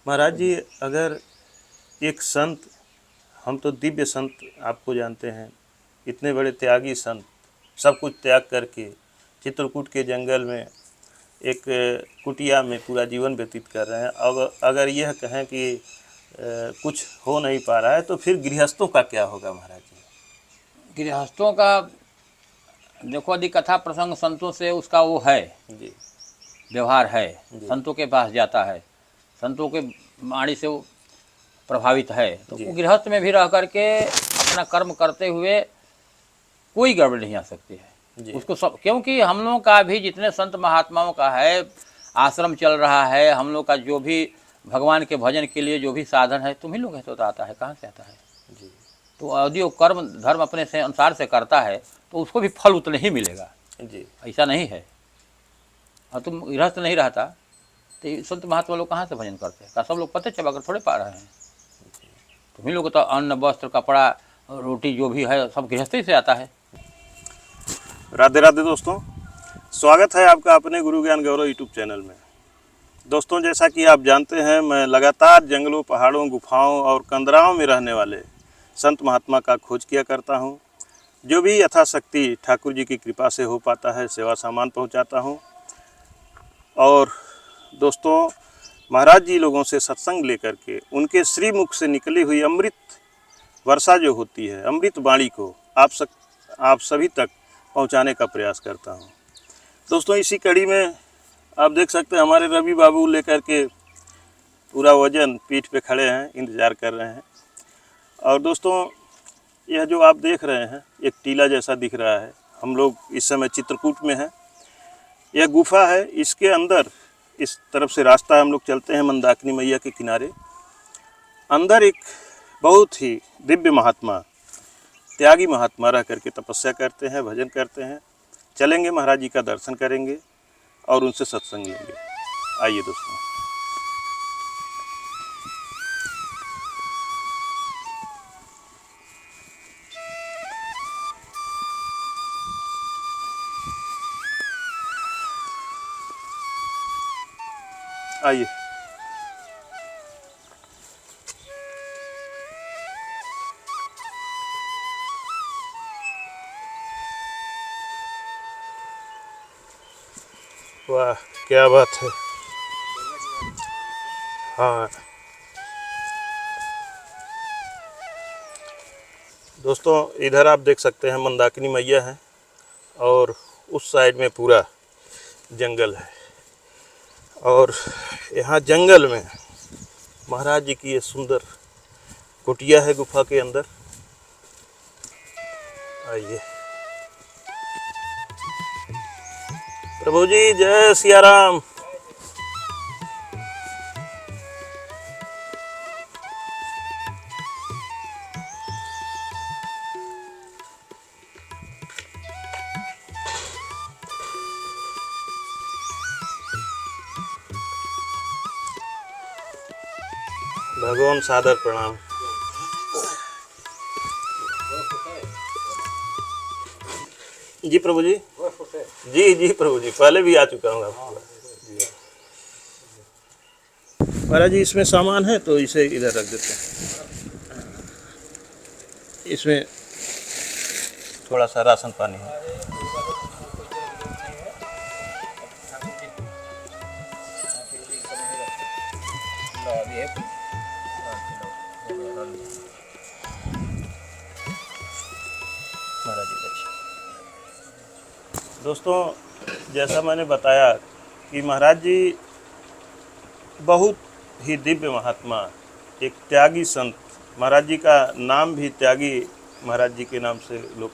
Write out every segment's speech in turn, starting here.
महाराज जी, अगर एक संत, हम तो दिव्य संत आपको जानते हैं, इतने बड़े त्यागी संत, सब कुछ त्याग करके चित्रकूट के जंगल में एक कुटिया में पूरा जीवन व्यतीत कर रहे हैं। अब अगर यह कहें कि कुछ हो नहीं पा रहा है, तो फिर गृहस्थों का क्या होगा महाराज जी? गृहस्थों का देखो, यदि कथा प्रसंग संतों से उसका वो है जी व्यवहार है, जी संतों के पास जाता है, संतों के वाणी से वो प्रभावित है, तो जी वो गृहस्थ में भी रह करके अपना कर्म करते हुए कोई गड़बड़ नहीं आ सकती है जी उसको सब। क्योंकि हम लोगों का भी जितने संत महात्माओं का है आश्रम चल रहा है, हम लोग का जो भी भगवान के भजन के लिए जो भी साधन है, तुम ही लोग है तो आता है, कहाँ से आता है? जी तो यदि वो कर्म धर्म अपने से अनुसार से करता है तो उसको भी फल उतने ही मिलेगा, जी ऐसा नहीं है। और तुम गृहस्थ नहीं रहता तो ये संत महात्मा लोग कहाँ से भजन करते हैं? सब लोग पते चबा कर थोड़े पा रहे हैं। तुम्ही लोग तो अन्न वस्त्र कपड़ा रोटी जो भी है सब गृहस्थी से आता है। राधे राधे दोस्तों, स्वागत है आपका अपने गुरु ज्ञान गौरव यूट्यूब चैनल में। दोस्तों, जैसा कि आप जानते हैं, मैं लगातार जंगलों, पहाड़ों, गुफाओं और कंदराओं में रहने वाले संत महात्मा का खोज किया करता हूं। जो भी यथाशक्ति ठाकुर जी की कृपा से हो पाता है, सेवा सामान पहुंचाता हूं। और दोस्तों, महाराज जी लोगों से सत्संग लेकर के उनके श्रीमुख से निकली हुई अमृत वर्षा जो होती है, अमृत वाणी को आप सभी तक पहुंचाने का प्रयास करता हूं। दोस्तों, इसी कड़ी में आप देख सकते हैं हमारे रवि बाबू लेकर के पूरा वजन पीठ पे खड़े हैं, इंतज़ार कर रहे हैं। और दोस्तों, यह जो आप देख रहे हैं एक टीला जैसा दिख रहा है, हम लोग इस समय चित्रकूट में हैं। यह गुफा है, इसके अंदर इस तरफ से रास्ता हम लोग चलते हैं मंदाकिनी मैया के किनारे। अंदर एक बहुत ही दिव्य महात्मा, त्यागी महात्मा रह करके तपस्या करते हैं, भजन करते हैं। चलेंगे, महाराज जी का दर्शन करेंगे और उनसे सत्संग लेंगे। आइए दोस्तों। आइए। वाह, क्या बात है। हाँ दोस्तों, इधर आप देख सकते हैं मंदाकिनी मैया है और उस साइड में पूरा जंगल है। और यहाँ जंगल में महाराज जी की ये सुंदर कुटिया है गुफा के अंदर। आइए। प्रभु जी, जय सिया राम। भगवान सादर प्रणाम। जी प्रभु जी। जी जी प्रभु जी, पहले भी आ चुका हूँ आपको। महाराज जी, इसमें सामान है तो इसे इधर रख देते हैं। इसमें थोड़ा सा राशन पानी है। महाराज जी, दोस्तों, जैसा मैंने बताया कि महाराज जी बहुत ही दिव्य महात्मा, एक त्यागी संत। महाराज जी का नाम भी त्यागी महाराज जी के नाम से लोग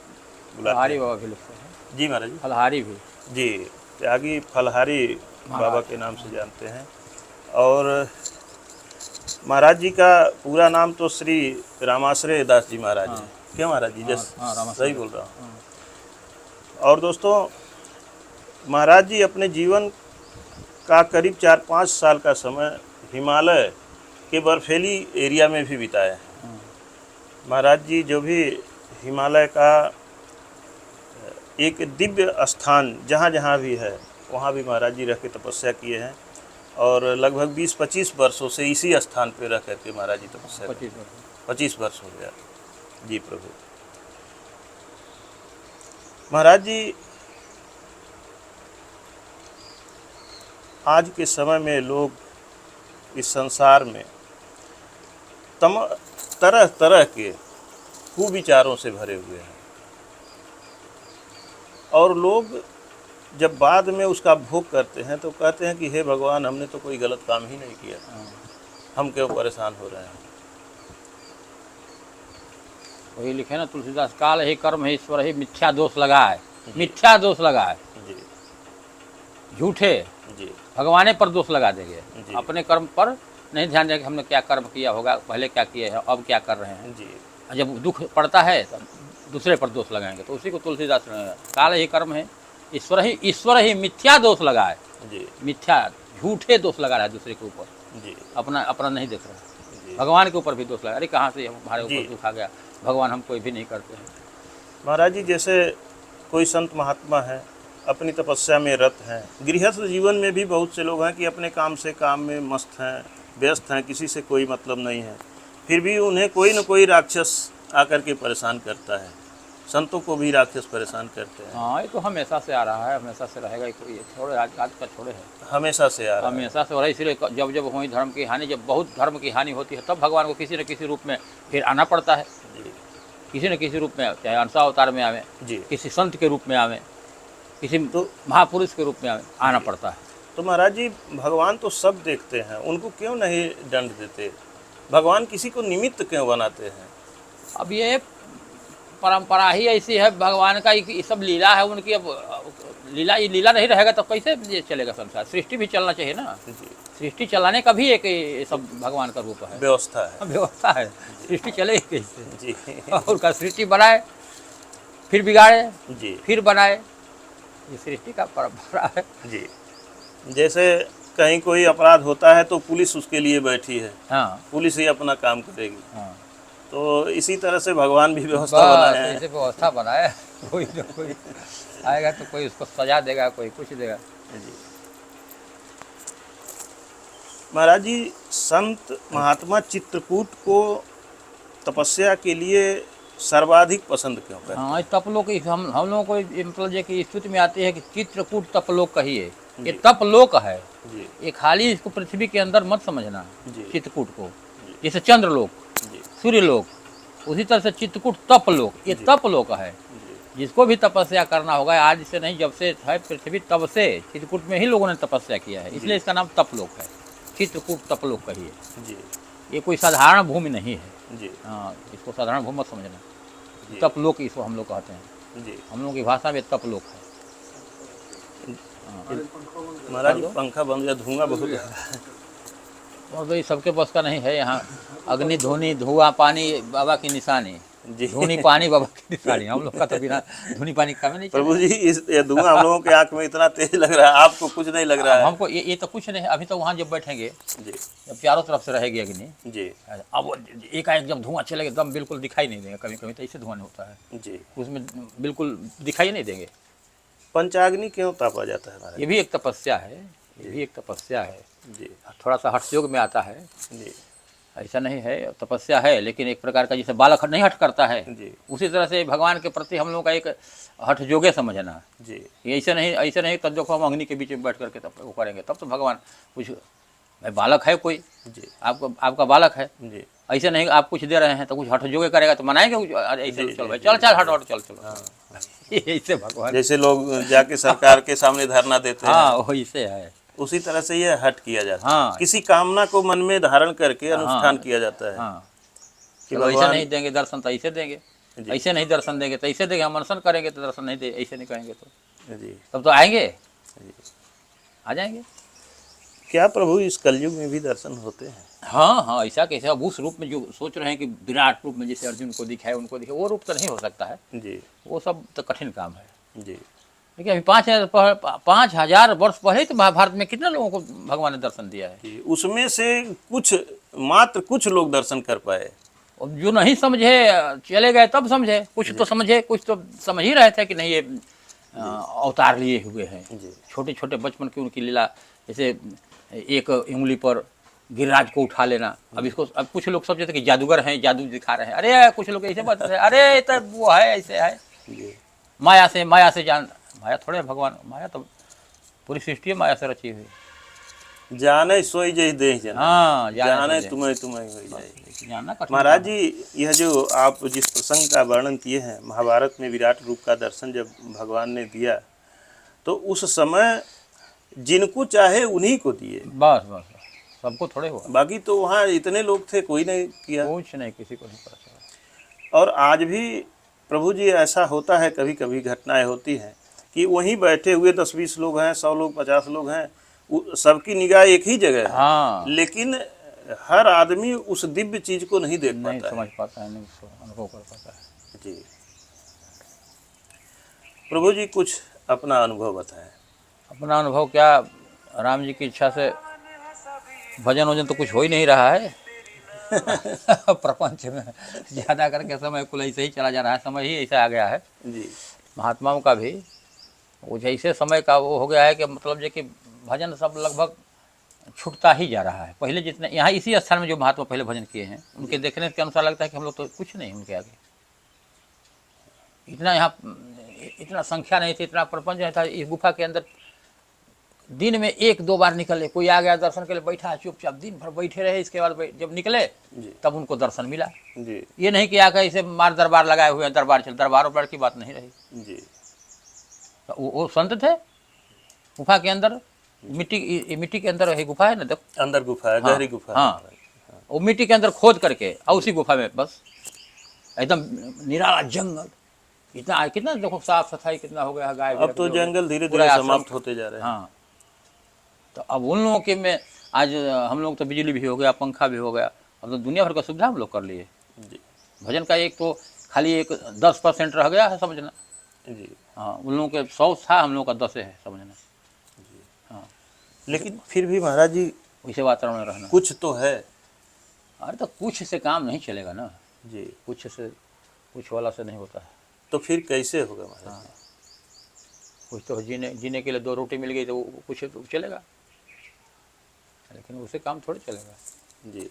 बुलाते हैं। बाबा भी लिखते हैं। जी महाराज जी। फलहारी भी। जी, त्यागी फलहारी बाबा के नाम से जानते हैं। और महाराज जी का पूरा नाम तो श्री रामाश्रय दास जी महाराज है। क्या महाराज जी? जैसे सही बोल रहा हूँ। और दोस्तों, महाराज जी अपने जीवन का करीब 4-5 साल का समय हिमालय के बर्फीली एरिया में भी बिताया है। महाराज जी जो भी हिमालय का एक दिव्य स्थान जहाँ जहाँ भी है, वहाँ भी महाराज जी रह के तपस्या किए हैं। और लगभग 20-25 वर्षों से इसी स्थान पे रह करके महाराज जी तपस्या 25 वर्ष हो गया। जी प्रभु। महाराज जी, आज के समय में लोग इस संसार में तरह तरह के कुविचारों से भरे हुए हैं, और लोग जब बाद में उसका भोग करते हैं तो कहते हैं कि हे भगवान, हमने तो कोई गलत काम ही नहीं किया, हम क्यों परेशान हो रहे हैं। वही लिखे ना तुलसीदास, काल ही कर्म है ईश्वर ही मिथ्या दोष लगाए, मिथ्या दोष लगाए। जी झूठे जी भगवाने पर दोष लगा देंगे, जी। अपने कर्म पर नहीं ध्यान देंगे, हमने क्या कर्म किया होगा, पहले क्या किए हैं, अब क्या कर रहे हैं। जी जब दुख पड़ता है तो दूसरे पर दोष लगाएंगे, तो उसी को तुलसीदास ने काल ही कर्म है ईश्वर ही मिथ्या दोष लगाए। जी मिथ्या झूठे दोष लगा रहा है दूसरे के ऊपर, जी अपना अपना नहीं देख रहा है। जी। भगवान के ऊपर भी दोष लगा, अरे कहाँ से हमारे जी। ऊपर दुख आ गया, भगवान हम कोई भी नहीं करते हैं। महाराज जी, जैसे कोई संत महात्मा है, अपनी तपस्या में रत हैं, गृहस्थ जीवन में भी बहुत से लोग हैं कि अपने काम में मस्त हैं, व्यस्त हैं, किसी से कोई मतलब नहीं है, फिर भी उन्हें कोई न कोई राक्षस आकर के परेशान करता है। संतों को भी राक्षस परेशान करते हैं। हाँ, ये तो हमेशा से आ रहा है, हमेशा से रहेगा। ये छोड़े आज का छोड़े है, हमेशा से आ रहा है। हमेशा से हो रहा है। इसलिए जब जब हुई धर्म की हानि, जब बहुत धर्म की हानि होती है, तब भगवान को किसी न किसी रूप में फिर आना पड़ता है। जी किसी न किसी रूप में, चाहे अंशा अवतार में आवे, जी। किसी संत के रूप में आवे, किसी तो महापुरुष के रूप में आना पड़ता है। तो महाराज जी, भगवान तो सब देखते हैं, उनको क्यों नहीं दंड देते? भगवान किसी को निमित्त क्यों बनाते हैं? अब ये परंपरा ही ऐसी है भगवान का, ये सब लीला है उनकी। अब लीला नहीं रहेगा तो कैसे ये चलेगा संसार? सृष्टि भी चलना चाहिए ना। जी। सृष्टि चलाने का भी एक ये सब भगवान का रूप है, व्यवस्था है। व्यवस्था है। सृष्टि चलेगी कैसे? जी और का सृष्टि बनाए, फिर बिगाड़े, जी फिर बनाए, ये सृष्टि का परंपरा है। जी। जैसे कहीं कोई अपराध होता है तो पुलिस उसके लिए बैठी है, हाँ पुलिस ही अपना काम करेगी। हाँ, तो इसी तरह से भगवान भी व्यवस्था बनाए हैं। ऐसे व्यवस्था बनाए, कोई ना कोई आएगा तो कोई उसको सजा देगा, कोई कुछ देगा। जी। महाराज जी, संत महात्मा चित्रकूट को तपस्या के लिए सर्वाधिक पसंद क्यों करते हैं? हाँ, तपलोक हम लोगों को मतलब ये कि स्तुति में आती है कि चित्रकूट तपलोक कहिए, ये तपलोक है। जी ये खाली इसको पृथ्वी के अंदर मत समझना, जी। चित्रकूट को। जैसे चंद्रलोक, जी सूर्यलोक, उसी तरह से चित्रकूट तपलोक, ये तपलोक है। जी जिसको भी तपस्या करना होगा, आज से नहीं, जब से है पृथ्वी तब से चित्रकूट में ही लोगों ने तपस्या किया है, इसलिए इसका नाम तपलोक है। चित्रकूट तपलोक कहिए। जी ये कोई साधारण भूमि नहीं है। जी हाँ, इसको साधारण भूमि मत समझना। जी। तपलोक इसको हम लोग कहते हैं, जी। हम लोगों की भाषा में तपलोक है। महाराज जी, पंखा बंद गया, धुआं बहुत है। और भाई सबके बस का नहीं है। यहाँ अग्नि धुनी धुआं पानी बाबा की निशानी, जी। धुनी पानी बाबा की निशानी। हम लोग का तो बिना धुनी पानी का नहीं चलेगा। प्रभु जी, ये धुआं हम लोगों के आंख में इतना तेज लग रहा है, आपको कुछ नहीं लग रहा है? हमको ये तो कुछ नहीं है। अभी तो वहाँ जब बैठेंगे, जी जब चारों तरफ से रहेगी अग्नि, जी अब एकाएक जब धुआं चलेगा एकदम बिल्कुल दिखाई नहीं देगा। कभी कभी तो ऐसे धुआं होता है, जी। उसमें बिल्कुल दिखाई नहीं देंगे। पंचाग्नि क्यों तापा जाता है महाराज? ये भी एक तपस्या है, ये भी एक तपस्या है। जी थोड़ा सा हठ योग में आता है, जी ऐसा नहीं है, तपस्या है, लेकिन एक प्रकार का जैसे बालक नहीं हट करता है, जी उसी तरह से भगवान के प्रति हम लोग का एक हठ योगे समझना। जी ये ऐसे नहीं तब देखो हम अग्नि के बीच में बैठ करके तब वो करेंगे, तब तो भगवान कुछ भाई बालक है कोई, जी आपका बालक है, जी। ऐसे नहीं आप कुछ दे रहे हैं तो कुछ हठ जोगे करेगा तो मनाएंगे कुछ, ऐसे जी, चल जी, भाई जी, चल चल जी। हट चल चलो। हाँ। ऐसे भगवान, जैसे लोग जाके सरकार के सामने धरना देते हैं, हाँ वैसे है। उसी तरह से ये हट किया जाता है। हाँ। किसी कामना को मन में धारण करके अनुष्ठान किया जाता है हाँ, कि चलो ऐसे भगवान। नहीं देंगे दर्शन तो ऐसे देंगे, जी। ऐसे नहीं दर्शन देंगे तो ऐसे देंगे, हम अनशन करेंगे तो दर्शन नहीं दे, ऐसे नहीं कहेंगे तो जी तब तो आएंगे, जी। आ जाएंगे। क्या प्रभु इस कलयुग में भी दर्शन होते हैं? हाँ हाँ, ऐसा कैसे? अब उस रूप में जो सोच रहे हैं कि विराट रूप में जैसे अर्जुन को दिखाए उनको दिखाए, वो रूप तो नहीं हो सकता है, जी वो सब तो कठिन काम है। जी देखिए अभी 5,000 वर्ष पहले तो महाभारत में कितने लोगों को भगवान ने दर्शन दिया है। जी। उसमें से मात्र कुछ लोग दर्शन कर पाए। और जो नहीं समझे चले गए, तब समझे, कुछ तो समझे, कुछ तो समझ ही रहे थे कि नहीं ये अवतार लिए हुए हैं। जी छोटे छोटे बचपन की उनकी लीला, जैसे एक उंगली पर गिरिराज को उठा लेना। अब इसको अब कुछ लोग समझते थे कि जादूगर हैं, जादू दिखा रहे हैं, अरे कुछ लोग ऐसे बात अरे तो वो है ऐसे है, जी माया से जान, माया थोड़े है भगवान, माया तो पूरी सृष्टि माया से रची हुई। जाने सोई जय दे जना, हाँ, जाने तुम्हें तुम्हें हो जाए। जानना कठिन महाराज काम है। जी, यह जो आप जिस प्रसंग का वर्णन किए हैं, महाभारत में विराट रूप का दर्शन जब भगवान ने दिया तो उस समय जिनको चाहे उन्हीं को दिए, बस बस बस, सबको थोड़े हुआ, बाकी तो वहाँ इतने लोग थे कोई नहीं किया। कुछ नहीं, किसी को नहीं पता चला। और आज भी प्रभु जी ऐसा होता है, कभी कभी घटनाएं होती हैं कि वहीं बैठे हुए 10-20 लोग हैं, 100 लोग, 50 लोग हैं, सबकी निगाह एक ही जगह है, हाँ, लेकिन हर आदमी उस दिव्य चीज को नहीं देख नहीं पाता समझ पाता है, नहीं अनुभव कर पाता है। है। जी प्रभु जी, कुछ अपना अनुभव बताएं। अपना अनुभव क्या, राम जी की इच्छा से भजन वजन तो कुछ हो ही नहीं रहा है प्रपंच में ज़्यादा करके समय कुल ऐसे ही चला जा रहा है, समय ही ऐसा आ गया है। जी महात्माओं का भी वो जैसे समय का वो हो गया है कि मतलब जो कि भजन सब लगभग छूटता ही जा रहा है। पहले जितने यहाँ इसी स्थान में जो महात्मा पहले भजन किए हैं, उनके देखने के अनुसार लगता है कि हम लोग तो कुछ नहीं उनके आगे। इतना यहाँ इतना संख्या नहीं थी, इतना प्रपंच नहीं था। इस गुफा के अंदर दिन में 1-2 बार निकले, कोई आ गया दर्शन के लिए, बैठा चुपचाप दिन भर बैठे रहे, इसके बाद जब निकले जी तब उनको दर्शन मिला। जी ये नहीं कि आकर इसे मार दरबार लगाए हुए हैं, दरबार चल, दरबार पर की बात नहीं रही। जी तो वो संत थे गुफा के अंदर, मिट्टी के अंदर है गुफा है ना, देखो अंदर गुफा है, गहरी गुफा है। हाँ, वो मिट्टी के अंदर खोद करके और उसी गुफा में बस एकदम निराला जंगल, इतना कितना देखो साफ सफाई कितना हो गया है, गाय अब तो जंगल धीरे पूरा धीरे आश्रम समाप्त होते जा रहे हैं। हाँ, तो अब उन लोगों के में आज हम लोग तो बिजली भी हो गया, पंखा भी हो गया, अब तो दुनिया भर का सुविधा हम लोग कर लिए। जी भजन का एक तो खाली एक 10% रह गया है समझना। जी हाँ, उन लोगों के 100 था, हम लोगों का 10 है समझना। हाँ, लेकिन फिर भी महाराज जी वैसे वातावरण में रहना। कुछ तो है। अरे तो कुछ से काम नहीं चलेगा ना, जी कुछ वाला से नहीं होता है। तो फिर कैसे होगा महाराज? हाँ, कुछ तो जीने के लिए 2 रोटी मिल गई तो कुछ तो चलेगा, लेकिन उससे काम थोड़ी चलेगा। जी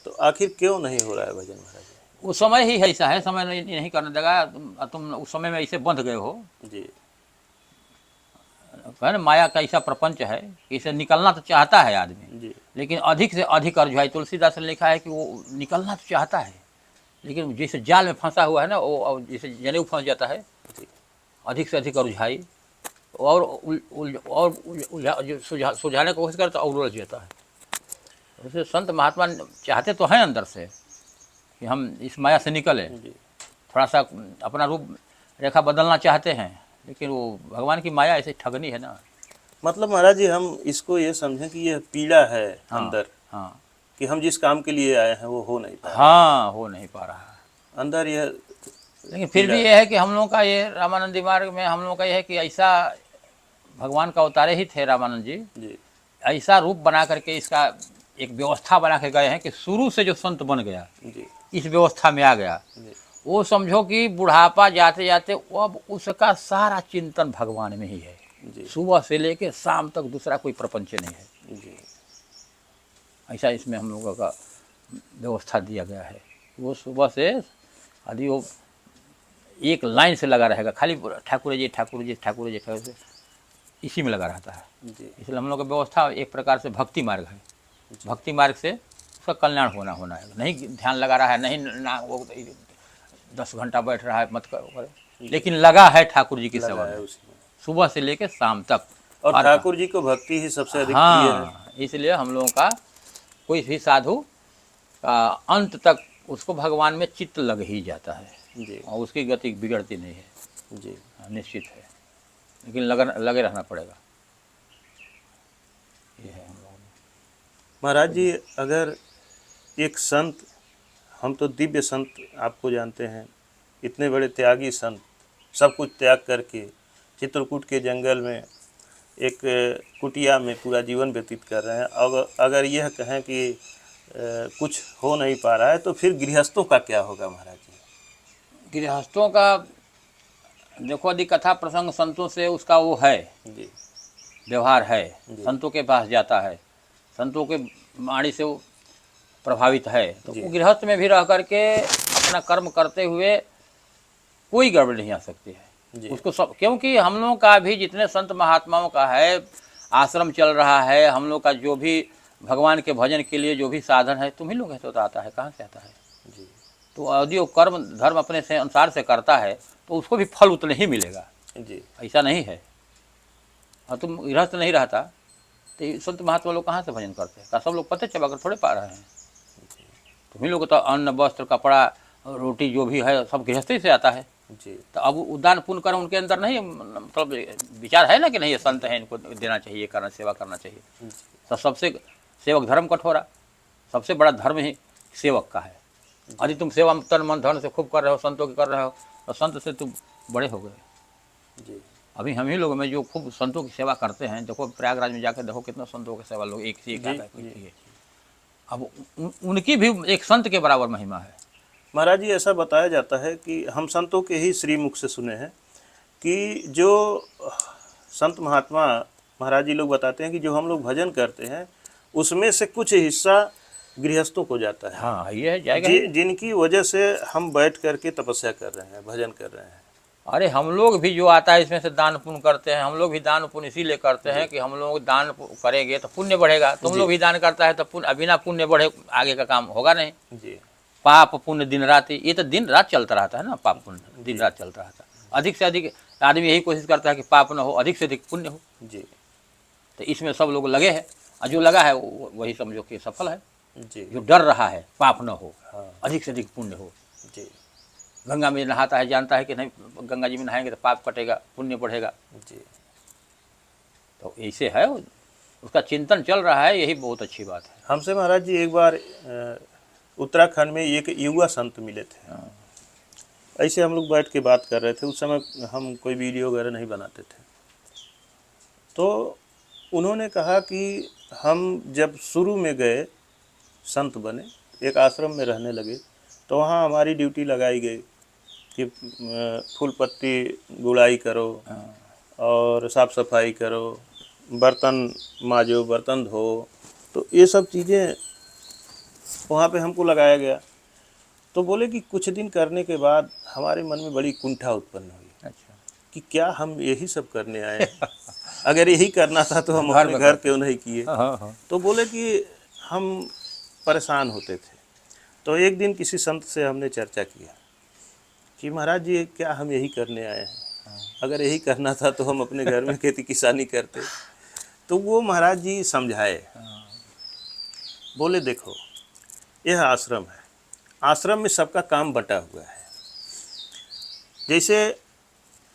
तो आखिर क्यों नहीं हो रहा है भजन महाराज जी? वो समय ही ऐसा है, समय नहीं करने देगा। तुम उस समय में ऐसे बंध गए हो, जी है ना, माया का ऐसा प्रपंच है कि इसे निकलना तो चाहता है आदमी, जी लेकिन अधिक से अधिक अर्जुहाई। तुलसीदास ने लिखा है कि वो निकलना तो चाहता है, लेकिन जैसे जाल में फंसा हुआ है ना, वो जैसे जनेऊ फंस जाता है, जी अधिक से अधिक अर्जुहाई और सुलझाने की कोशिश करता और उलझ जाता है। वैसे संत महात्मा चाहते तो हैं अंदर से कि हम इस माया से निकलें, जी थोड़ा सा अपना रूप रेखा बदलना चाहते हैं, लेकिन वो भगवान की माया ऐसे ठगनी है ना। मतलब महाराज जी, हम इसको ये समझें कि यह पीड़ा है अंदर, हाँ कि हम जिस काम के लिए आए हैं वो हो नहीं पा रहा। हाँ, हो नहीं पा रहा है अंदर यह लेकिन फिर भी ये है कि हम लोग का ये रामानंदी मार्ग में हम लोग का ये है कि ऐसा भगवान का अवतारे ही थे रामानंद जी, जी ऐसा रूप बना करके इसका एक व्यवस्था बना के गए हैं कि शुरू से जो संत बन गया जी इस व्यवस्था में आ गया, जी वो समझो कि बुढ़ापा जाते जाते अब उसका सारा चिंतन भगवान में ही है। जी सुबह से लेके शाम तक दूसरा कोई प्रपंच नहीं है। जी ऐसा इसमें हम लोगों का व्यवस्था दिया गया है। वो सुबह से यदि वो एक लाइन से लगा रहेगा, खाली ठाकुर जी ठाकुर जी ठाकुर जी ठाकुर जी इसी में लगा रहता है। जी इसलिए हम लोग का व्यवस्था एक प्रकार से भक्ति मार्ग है। भक्ति मार्ग से उसका कल्याण होना है। नहीं ध्यान लगा रहा है, नहीं ना वो 10 घंटा बैठ रहा है, मत करो, लेकिन लगा है ठाकुर जी की सेवा लगा है में उसी में। सुबह से लेकर शाम तक। और ठाकुर जी को भक्ति ही सबसे अधिक प्रिय है। हाँ, इसलिए हम लोगों का कोई भी साधु का अंत तक उसको भगवान में चित्त लग ही जाता है जी और उसकी गति बिगड़ती नहीं है, जी निश्चित है, लेकिन लगे रहना पड़ेगा। ये है हम लोगों में। महाराज जी, अगर एक संत, हम तो दिव्य संत आपको जानते हैं, इतने बड़े त्यागी संत, सब कुछ त्याग करके चित्रकूट के जंगल में एक कुटिया में पूरा जीवन व्यतीत कर रहे हैं, अगर यह कहें कि कुछ हो नहीं पा रहा है, तो फिर गृहस्थों का क्या होगा महाराज जी? गृहस्थों का देखो, यदि कथा प्रसंग संतों से उसका वो है, जी व्यवहार है, संतों के पास जाता है, संतों के वाणी से वो प्रभावित है, तो वो गृहस्थ में भी रह करके अपना कर्म करते हुए कोई गड़बड़ नहीं आ सकती है उसको सब। क्योंकि हम लोगों का भी जितने संत महात्माओं का है आश्रम चल रहा है, हम लोग का जो भी भगवान के भजन के लिए जो भी साधन है तुम ही लोग से तो आता है, कहाँ से आता है जी। तो यदि वो कर्म धर्म अपने से अनुसार से करता है तो उसको भी फल उतने ही मिलेगा जी, ऐसा नहीं है। और तुम गृहस्थ नहीं रहता तो संत महात्मा लोग कहाँ से भजन करते हैं, सब लोग पते चबा कर थोड़े पा रहे हैं। तुम ही लोग तो अन्न वस्त्र कपड़ा रोटी जो भी है सब गृहस्थी से आता है जी। तो अब उदान पुण्य कर्म उनके अंदर नहीं, मतलब विचार है ना कि नहीं ये संत है इनको देना चाहिए, करना सेवा करना चाहिए। तो सबसे सेवक धर्म कठोरा, सबसे बड़ा धर्म ही सेवक का है। यदि तुम सेवा तन मन धन से खूब कर रहे हो, संतों की कर रहे हो, तो संत से तुम बड़े हो गए जी। अभी हम ही लोग में जो खूब संतों की सेवा करते हैं, देखो प्रयागराज में जाकर देखो कितना संतों की सेवा लोग एक से एक करते हैं। अब उनकी भी एक संत के बराबर महिमा है। महाराज जी ऐसा बताया जाता है कि हम संतों के ही श्रीमुख से सुने हैं कि जो संत महात्मा महाराज जी लोग बताते हैं कि जो हम लोग भजन करते हैं उसमें से कुछ हिस्सा गृहस्थों को जाता है। हाँ ये है जाएगा जिनकी वजह से हम बैठ करके तपस्या कर रहे हैं, भजन कर रहे हैं। अरे हम लोग भी जो आता है इसमें से दान पुण्य करते हैं, हम लोग भी दान पुण्य इसीलिए करते हैं कि हम लोग दान करेंगे तो पुण्य बढ़ेगा। तुम लोग भी दान करता है तो पुण्य, बिना पुण्य बढ़े आगे का काम होगा नहीं जी। पाप पुण्य दिन रात, ये तो दिन रात चलता रहता है ना, पाप पुण्य दिन रात चलता रहता है। अधिक से अधिक आदमी यही कोशिश करता है कि पाप न हो, अधिक से अधिक पुण्य हो जी। तो इसमें सब लोग लगे हैं और जो लगा है वही समझो कि सफल है जी। जो डर रहा है पाप न हो, अधिक से अधिक पुण्य हो जी। गंगा में नहाता है, जानता है कि नहीं गंगा जी में नहाएंगे तो पाप कटेगा, पुण्य बढ़ेगा जी। तो ऐसे है उसका चिंतन चल रहा है, यही बहुत अच्छी बात है। हमसे महाराज जी एक बार उत्तराखंड में एक युवा संत मिले थे। ऐसे हम लोग बैठ के बात कर रहे थे, उस समय हम कोई वीडियो वगैरह नहीं बनाते थे। तो उन्होंने कहा कि हम जब शुरू में गए संत बने, एक आश्रम में रहने लगे, तो वहाँ हमारी ड्यूटी लगाई गई कि फूल पत्ती गुड़ाई करो और साफ़ सफाई करो, बर्तन माजो, बर्तन धो, तो ये सब चीज़ें वहाँ पे हमको लगाया गया। तो बोले कि कुछ दिन करने के बाद हमारे मन में बड़ी कुंठा उत्पन्न हुई। अच्छा। कि क्या हम यही सब करने आए हैं? अगर यही करना था तो हम अपने घर क्यों नहीं किए? तो बोले कि हम परेशान होते थे। तो एक दिन किसी संत से हमने चर्चा किया कि महाराज जी क्या हम यही करने आए हैं? अगर यही करना था तो हम अपने घर में खेती किसानी करते। तो वो महाराज जी समझाए, बोले देखो यह आश्रम है, आश्रम में सबका काम बटा हुआ है। जैसे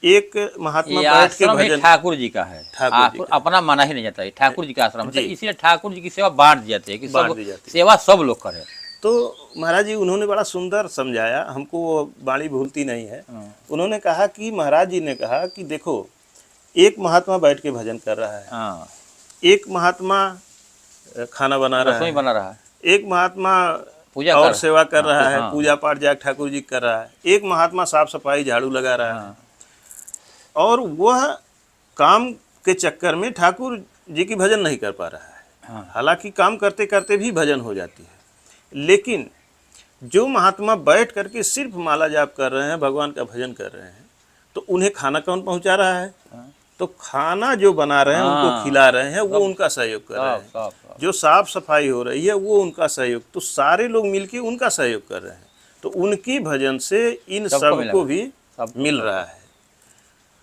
एक महात्मा बैठ के भजन, ठाकुर जी का है, ठाकुर अपना माना ही नहीं जाता है, ठाकुर जी का आश्रम है, इसलिए ठाकुर जी की सेवा बांट दी जाती है कि सब सेवा सब लोग करें। तो महाराज जी उन्होंने बड़ा सुंदर समझाया, हमको वो बाणी भूलती नहीं है। उन्होंने कहा कि महाराज जी ने कहा कि देखो एक महात्मा बैठ के भजन कर रहा है, एक महात्मा खाना बना रहा है, एक महात्मा पूजा और सेवा कर रहा है, पूजा पाठ जाग ठाकुर जी कर रहा है, एक महात्मा साफ सफाई झाड़ू लगा रहा है। और वह काम के चक्कर में ठाकुर जी की भजन नहीं कर पा रहा है। हालांकि काम करते करते भी भजन हो जाती है, लेकिन जो महात्मा बैठ करके सिर्फ माला जाप कर रहे हैं, भगवान का भजन कर रहे हैं, तो उन्हें खाना कौन पहुंचा रहा है? तो खाना जो बना रहे हैं उनको खिला रहे हैं, वो उनका सहयोग कर रहे हैं। जो साफ सफाई हो रही है वो उनका सहयोग, तो सारे लोग मिलके उनका सहयोग कर रहे हैं। तो उनकी भजन से इन सबको भी मिल रहा है।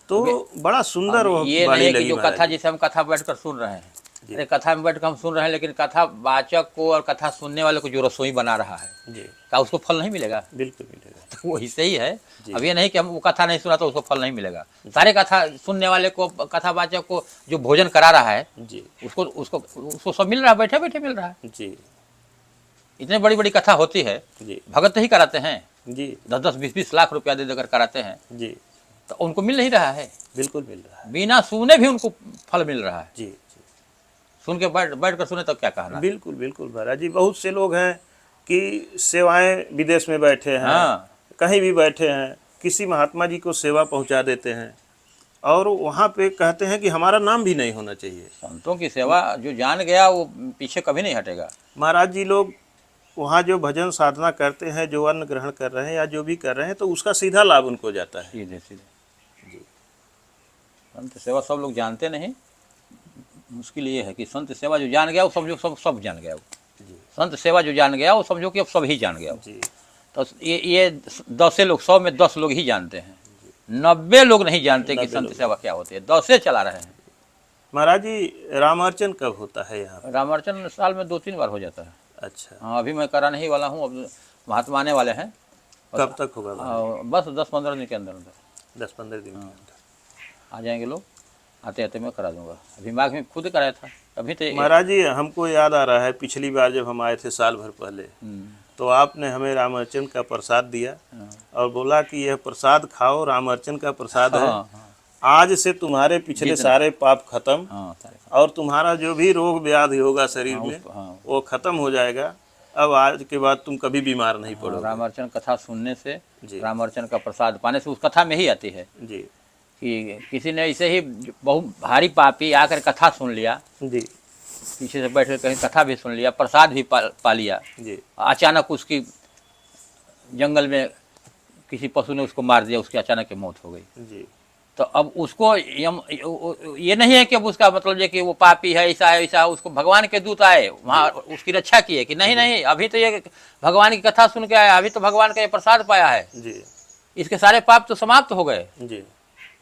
तो बड़ा सुंदर वो ये नहीं है कि जो कथा जैसे हम कथा बैठकर सुन रहे हैं, अरे कथा में बैठकर हम सुन रहे हैं, लेकिन कथा वाचक को और कथा सुनने वाले को जो रसोई बना रहा है जी, क्या उसको फल नहीं मिलेगा? बिल्कुल मिलेगा। तो वो ऐसे ही है। अब ये नहीं कि हम वो कथा नहीं सुना तो उसको फल नहीं मिलेगा। सारे कथा सुनने वाले को, कथा वाचक को जो भोजन करा रहा है जी, उसको सब मिल रहा है, बैठे बैठे मिल रहा है जी। इतनी बड़ी बड़ी कथा होती है जी, भगत ही कराते हैं जी, 10-10, 20-20 लाख रुपया दे देकर कराते हैं जी, तो उनको मिल नहीं रहा है। बिल्कुल मिल रहा है, बिना सुने भी उनको फल मिल रहा है जी। सुन के बैठ कर सुने तब क्या कहना? बिल्कुल बिल्कुल महाराज जी। बहुत से लोग हैं कि सेवाएं विदेश में बैठे हैं, कहीं भी बैठे हैं, किसी महात्मा जी को सेवा पहुंचा देते हैं, और वहाँ पे कहते हैं कि हमारा नाम भी नहीं होना चाहिए। संतों की सेवा जो जान गया वो पीछे कभी नहीं हटेगा। महाराज जी लोग वहाँ जो भजन साधना करते हैं, जो अन्न ग्रहण कर रहे हैं या जो भी कर रहे हैं, तो उसका सीधा लाभ उनको जाता है। सीधे सीधे संत सेवा सब लोग जानते नहीं। मुश्किल ये है कि संत सेवा जो जान गया वो समझो सब जान गया। वो जी संत सेवा जो जान गया वो समझो कि अब सब ही जान गया। जी तो ये 10 लोग 100 में 10 लोग ही जानते हैं, 90 लोग नहीं जानते कि 90 संत लोग। सेवा क्या होती है। 10 चला रहे हैं। महाराज जी रामार्चन कब होता है यहाँ पे? रामार्चन साल में 2-3 बार हो जाता है। अच्छा, हाँ, अभी मैं कराने ही वाला हूँ। अब महात्मा आने वाले हैं। कब तक होगा महाराज? बस 10-15 दिन के अंदर अंदर 10-15 दिन के अंदर। आ जाएंगे लोग। आते आते मैं करा दूंगा। अभी माघ में खुद कराया था। अभी तो महाराज जी हमको याद आ रहा है, पिछली बार जब हम आए थे साल भर पहले, तो आपने हमें रामार्चन का प्रसाद दिया और बोला कि यह प्रसाद खाओ, रामार्चन का प्रसाद है, हाँ हाँ आज से तुम्हारे पिछले सारे पाप खत्म हाँ सारे और तुम्हारा जो भी रोग व्याधि होगा शरीर हाँ, में हाँ। वो खत्म हो जाएगा। अब आज के बाद तुम कभी बीमार नहीं पड़ोगे। रामार्चन कथा सुनने से, जी रामार्चन का प्रसाद पाने से, उस कथा में ही आती है जी कि किसी ने ऐसे ही बहुत भारी पापी आकर कथा सुन लिया, जी पीछे से बैठ कर कहीं कथा भी सुन लिया, प्रसाद भी पा लिया, जी अचानक उसकी जंगल में किसी पशु ने उसको मार दिया, उसकी अचानक की मौत हो गई। जी तो अब उसको ये नहीं है कि अब उसका मतलब ये कि वो पापी है, ऐसा है, ऐसा है। उसको भगवान के दूत आए वहाँ उसकी रक्षा किए कि नहीं नहीं, अभी तो ये भगवान की कथा सुन के आया, अभी तो भगवान का ये प्रसाद पाया है, जी इसके सारे पाप तो समाप्त हो गए, जी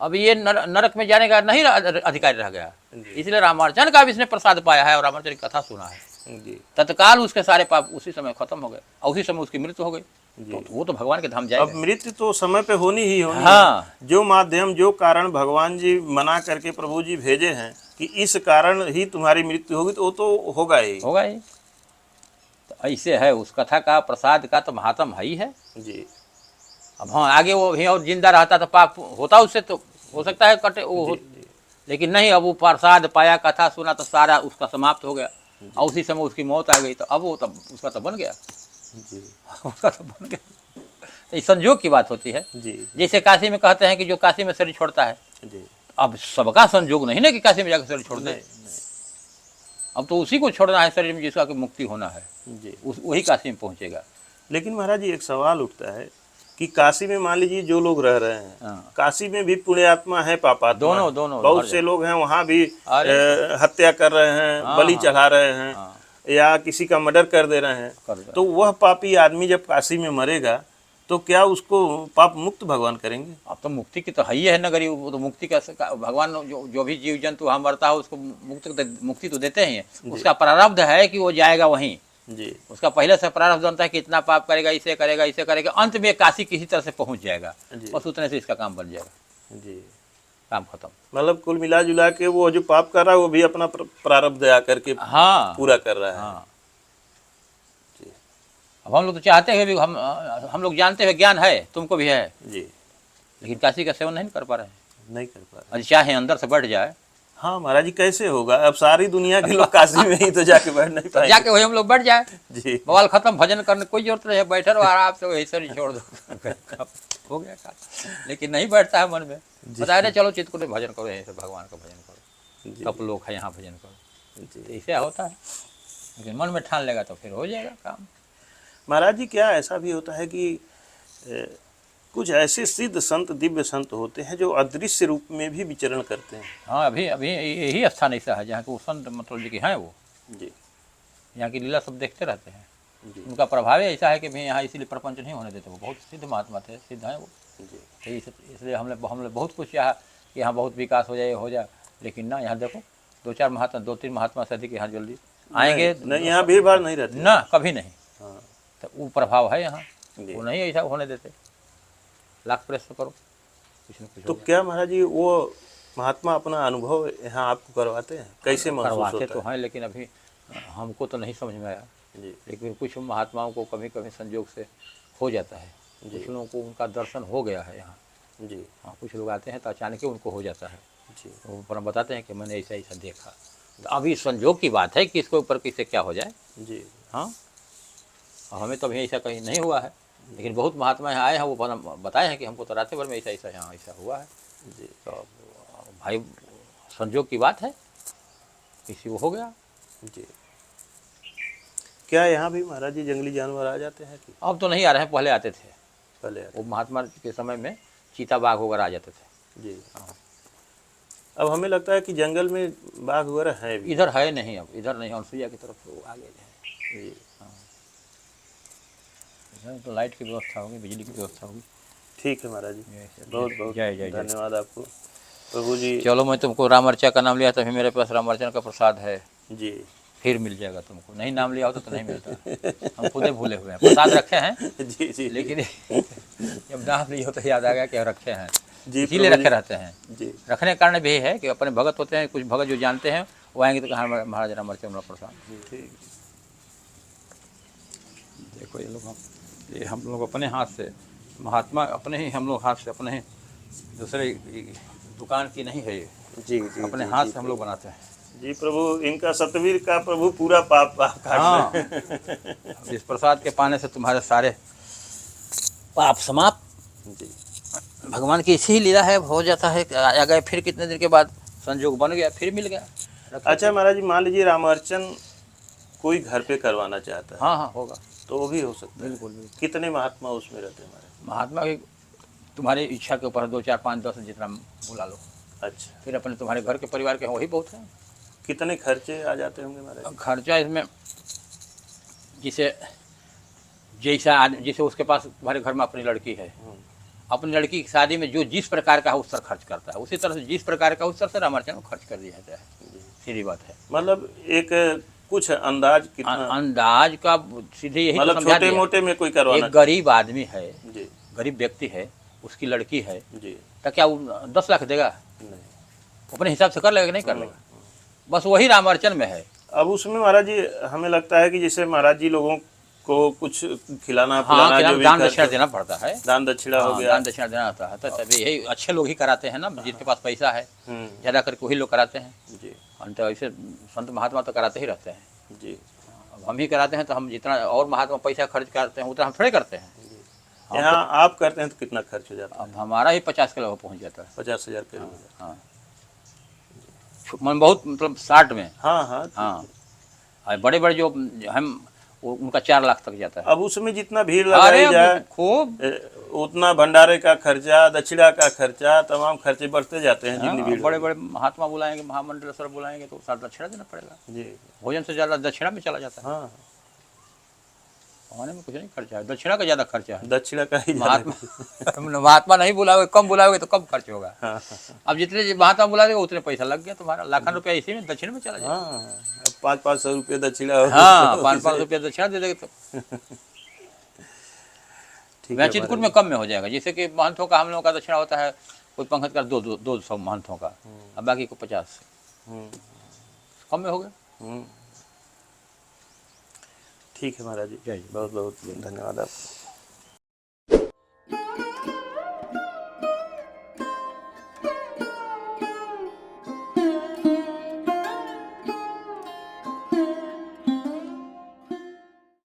अब ये नरक में जाने का नहीं अधिकारी रह गया। जी इसलिए रामार्चन का भी इसने प्रसाद पाया है और रामार्चन की कथा सुना है, जी तत्काल उसके सारे पाप उसी समय खत्म हो गए और उसी समय उसकी मृत्यु हो गई। जी। तो वो तो भगवान के धाम अब जाएगा। मृत्यु तो समय पे होनी ही होनी है। हाँ, जो माध्यम जो कारण भगवान जी मना करके प्रभु जी भेजे हैं कि इस कारण ही तुम्हारी मृत्यु होगी, तो वो तो होगा ही। होगा ही। तो ऐसे है, उस कथा का प्रसाद का तो महात्म है ही है। जी अब हाँ, आगे वो भी और जिंदा रहता तो पाप होता उससे, तो हो सकता है कटे लेकिन नहीं, अब वो प्रसाद पाया, कथा सुना, तो सारा उसका समाप्त हो गया और उसी समय उसकी मौत आ गई। तो अब वो तब उसका तो बन गया, जी उसका तो बन गया। तो ये संजोग की बात होती है। जी जैसे काशी में कहते हैं कि जो काशी में शरीर छोड़ता है, जी अब सबका संजोग नहीं ना कि काशी में जाकर शरीर छोड़ दे। नहीं अब तो उसी को छोड़ना है शरीर में जिसका कि मुक्ति होना है, जी। वही काशी में पहुंचेगा। लेकिन महाराज जी एक सवाल उठता है कि काशी में मान लीजिए जो लोग रह रहे हैं, हाँ। काशी में भी पुण्यात्मा है, पापात्मा दोनों है। दोनों हर बहुत से जगह। लोग हैं वहाँ भी अरे हत्या कर रहे हैं, हाँ, बलि हाँ, चढ़ा रहे हैं, हाँ, या किसी का मर्डर कर दे रहे हैं। कर दो। तो वह पापी आदमी जब काशी में मरेगा तो क्या उसको पाप मुक्त भगवान करेंगे? अब तो मुक्ति की तो है ही है नगरी, वो तो मुक्ति का भगवान जो भी जीव जंतु वहाँ मरता है उसको मुक्ति तो देते ही हैं। उसका प्रारब्ध है कि वो जाएगा वहीं, जी उसका पहले से प्रारब्ध बनता है कि इतना पाप करेगा, इसे करेगा, इसे करेगा, अंत में काशी किसी तरह से पहुंच जाएगा, जी बस उतने से इसका काम बन जाएगा, जी। काम खत्म। मतलब कुल मिला जुला के वो जो पाप कर रहा है वो भी अपना प्रारब्ध आकर के हाँ पूरा कर रहा है। हाँ। अब हम लोग तो चाहते हैं भी, हम लोग जानते हैं ज्ञान है, तुमको भी है, जी लेकिन काशी का सेवन नहीं कर पा रहे हैं। नहीं कर पा रहे। अरे चाहे अंदर से बैठ जाए, हाँ महाराज जी कैसे होगा? अब सारी दुनिया के लोग काशी में ही तो जाके बैठ नहीं पाएंगे। जाके वही हम लोग बैठ जाए, जी बवाल खत्म, भजन करने कोई जरूरत नहीं है, बैठे रहो आराम से, वही शरीर छोड़ दो हो गया काम। लेकिन नहीं बैठता है मन में, बताया ना चलो चित्तकुट में भजन करो, यहीं से भगवान का भजन करो, जी कप लोग है यहाँ भजन करो, जी। तो ऐसे होता है। लेकिन मन में ठान लेगा तो फिर हो जाएगा काम। महाराज जी क्या ऐसा भी होता है कि कुछ ऐसे सिद्ध संत, दिव्य संत होते हैं जो अदृश्य रूप में भी विचरण करते हैं? हाँ, अभी अभी यही स्थान ऐसा है जहाँ के वो संत मतलब जी कि हैं, वो जी यहाँ की लीला सब देखते रहते हैं। जी उनका प्रभाव ऐसा है कि भाई यहाँ इसीलिए प्रपंच नहीं होने देते, वो बहुत सिद्ध महात्मा थे, सिद्ध हैं वो। जी तो इसलिए हमने बहुत कुछ चाहा कि यहाँ बहुत विकास हो जाए, हो जाए, लेकिन ना, यहाँ देखो 2-3 महात्मा से अधिक यहाँ जल्दी आएंगे नहीं, यहाँ भीड़ भाड़ नहीं रहती ना, कभी नहीं। हाँ तो वो प्रभाव है यहाँ, जी। वो नहीं ऐसा होने देते, लाख प्रयत्न करो कुछ न कुछ तो हो जाए। क्या महाराज जी वो महात्मा अपना अनुभव यहाँ आपको करवाते हैं? कैसे महसूस करवाते होता तो है? हैं, लेकिन अभी हमको तो नहीं समझ में आया, जी लेकिन कुछ महात्माओं को कभी कभी संयोग से हो जाता है, कुछ लोगों को उनका दर्शन हो गया है यहाँ। जी हाँ, कुछ लोग आते हैं तो अचानक ही उनको हो जाता है, जी वो पर बताते हैं कि मैंने ऐसा ऐसा देखा। तो अभी संजोग की बात है कि इसके ऊपर किसे क्या हो जाए। जी हाँ, और हमें तो अभी ऐसा कहीं नहीं हुआ है, लेकिन बहुत महात्मा यहाँ आए हैं, वो बताए हैं कि हमको तो रात भर में ऐसा ऐसा यहाँ ऐसा हुआ है। जी। तो भाई संजोग की बात है, किसी को हो गया। जी। क्या यहाँ भी महाराज जी जंगली जानवर आ जाते हैं कि अब तो नहीं आ रहे हैं, पहले आते थे। पहले वो महात्मा के समय में चीता बाघ वगैरह आ जाते थे। जी। अब हमें लगता है कि जंगल में बाघ वगैरह है भी। इधर है नहीं, अब इधर नहीं, अनसुईया की तरफ तो आगे है। जी। इधर तो लाइट की व्यवस्था होगी, बिजली की व्यवस्था होगी। ठीक है महाराज जी, जय श्री- बहुत बहुत जय जय जय। धन्यवाद आपको प्रभु जी। चलो, मैं तुमको राम अर्चा का नाम लिया, तभी मेरे पास राम अर्चन का प्रसाद है, जी। फिर मिल जाएगा तुमको। नहीं नाम लिया होता तो नहीं मिलता। हम खुदे भूले हुए हैं, प्रसाद रखे हैं जी जी लेकिन जब नाम लिए हो तो याद आ गया कि रखे हैं, जी इसीलिए प्रभु रखे जी। रहते हैं। जी। रखने का कारण भी है कि अपने भगत होते हैं, कुछ भगत जो जानते हैं वो आएंगे तो कहा महाराज राम अर्चन प्रसाद। ठीक। देखो ये हम लोग अपने हाथ से, महात्मा अपने ही हम लोग हाथ से, अपने ही, दूसरे दुकान की नहीं है ये, जी जी अपने जी, हाथ जी, से हम लोग बनाते हैं। जी प्रभु, इनका सतवीर का प्रभु पूरा पाप काट हाँ, रहे इस प्रसाद के पाने से तुम्हारे सारे पाप समाप्त। जी। भगवान की इसी लीला है, हो जाता है, आ गए, फिर कितने दिन के बाद संजोग बन गया, फिर मिल गया। अच्छा महाराज जी, मान लीजिए रामार्चन कोई घर पे करवाना चाहता है, हाँ हाँ, होगा, तो वो भी हो सकता है। बिल्कुल बिल्कुल। कितने महात्मा उसमें रहते हैं महाराज? महात्मा की तुम्हारी इच्छा के ऊपर 2 4 5 10 जितना बुला लो, अच्छा, फिर अपने तुम्हारे घर के परिवार के हैं, वही बहुत है। कितने खर्चे आ जाते होंगे महाराज? खर्चा इसमें जिसे जैसा जिसे उसके पास तुम्हारे घर में अपनी लड़की है, अपनी लड़की की शादी में जो जिस प्रकार का है उस तरह खर्च करता है, उसी तरह से जिस प्रकार का उस तरह से रामार्चन को खर्च कर दिया जाता है। सीधी बात है। मतलब एक कुछ अंदाज कितना? अंदाज का सीधे यही तो मतलब समझा छोटे दिया। मोटे में कोई करवाना? एक गरीब आदमी है, जी गरीब व्यक्ति है, उसकी लड़की है, जी। तो क्या वो 10 लाख देगा? नहीं। अपने हिसाब से कर लेगा कि नहीं कर लेगा? बस वही रामार्चन में है। अब उसमें महाराज जी हमें लगता है कि जैसे महाराज जी लोगों को कुछ खिलाना हाँ, पिलाना जो भी दान खर्च- दक्षिणा देना पड़ता है। दान दक्षिणा हो हाँ, गया। दान दक्षिणा देना होता है, तो तभी यही अच्छे लोग ही कराते हैं ना, जिनके पास पैसा है, हम्म, ज़्यादा करके वही लोग कराते हैं। जी तो ऐसे संत महात्मा तो कराते ही रहते हैं। जी। अब हम ही कराते हैं तो हम जितना और महात्मा पैसा खर्च करते हैं उतना हम थोड़े करते हैं। यहाँ आप करते हैं तो कितना खर्च हो जाता है? अब हमारा ही 50 के लगभग पहुँच जाता है। 50,000 करीब हो जाता हाँ, मन बहुत मतलब 60 में। है। हाँ हाँ। हाँ, और बड़े बड़े जो हम उनका 4 लाख तक जाता है। अब उसमें जितना भीड़ अरे लगाई जाए खूब, उतना भंडारे का खर्चा, दक्षिणा का खर्चा, तमाम खर्चे बढ़ते जाते हैं जितनी भीड़ बड़े होगी। बड़े महात्मा बुलाएंगे, महामंडल सर बुलाएंगे तो सारा दक्षिणा देना पड़ेगा। जी। भोजन से ज़्यादा दक्षिणा में चला जाता है। हाँ, खाने में कुछ नहीं खर्चा है, दक्षिणा का ज़्यादा खर्चा है। दक्षिणा का ही महात्मा महात्मा नहीं बुलाओगे, कम बुलाओगे तो कम खर्च होगा। हाँ अब जितने महात्मा बुलाओगे उतने पैसा लग गया तुम्हारा, लाखों रुपया इसी में दक्षिण में चला जाए। हाँ। 500-500 रुपये दक्षिणा हो। हाँ, 500 रुपया दक्षिणा दे देंगे तो ठीक है चित्रकूट में कम में हो जाएगा। जैसे कि महंतों का हम लोगों का दक्षिणा होता है, कोई पंखत का 200 महंतों का, अब बाकी को 50, कम में हो गया। ठीक है महाराज जी, जय जी। बहुत बहुत धन्यवाद आपका।